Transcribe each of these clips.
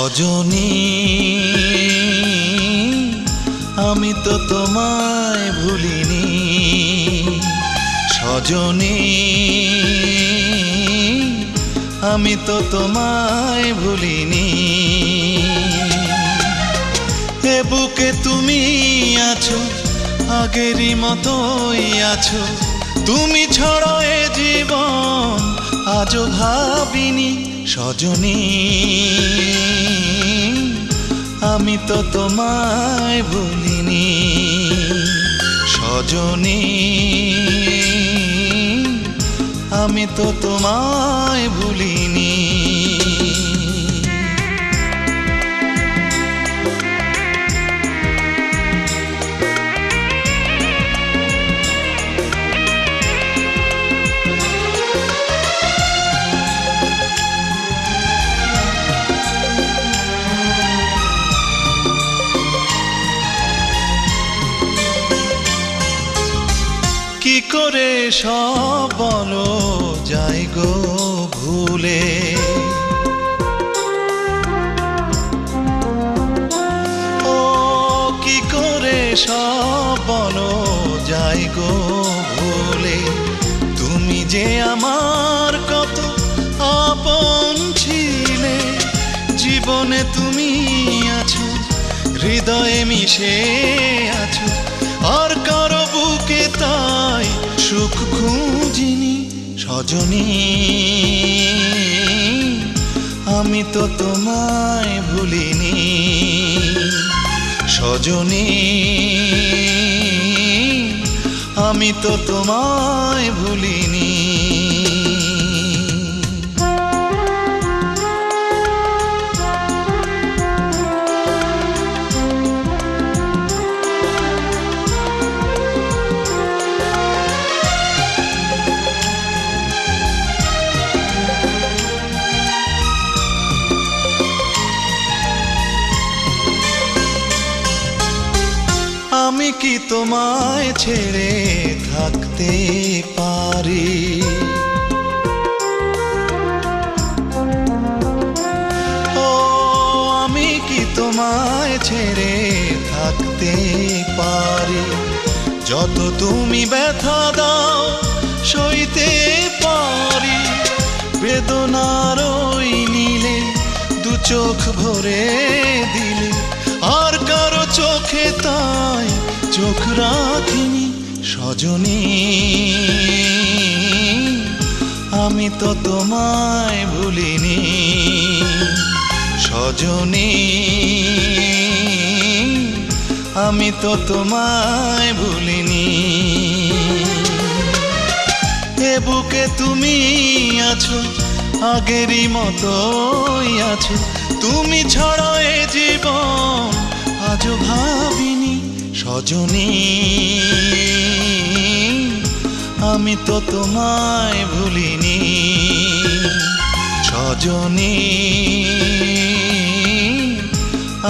সজনী আমি তো তোমায় ভুলিনি, সজনী আমি তো তোমায় ভুলিনি। এ বুকে তুমি আছো, আগেরই মতোই আছো, তুমি ছাড়া এ জীবন আজও ভাবিনি। সজনী আমি তো তোমায় ভুলিনি, সজনী আমি তো তোমায় ভুলিনি। কি করে সব বলো যাই গো ভুলে, ও কি করে সব বলো যাই গো ভুলে। তুমি যে আমার কত আপন ছিলে, জীবনে তুমি আছো, হৃদয়ে মিশে আছো, আর কারো বুকে তাই সুখ খুঁজিনি। সজনী আমি তো তোমায় ভুলিনি, সজনী আমি তো তোমায় ভুলিনি। আমি কি তোমায় ছেড়ে থাকতে পারি, ও আমি কি তোমায় ছেড়ে থাকতে পারি। যত তুমি ব্যথা দাও সইতে পারি, বেদনার ওই নীলে দু চোখ ভরে দিলে, আর কারো চোখে তাই চোখ রাখিনি। সজনী আমি তো তোমায় ভুলিনি, সজনী আমি তো তোমায় ভুলিনি। এ বুকে তুমি আছো, আগেরই মতোই আছো, তুমি ছাড়া এ জীবন আজও ভাবিনি। সজনী আমি তো তোমায় ভুলিনি, সজনী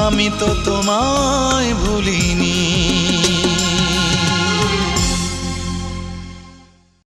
আমি তো তোমায় ভুলিনি।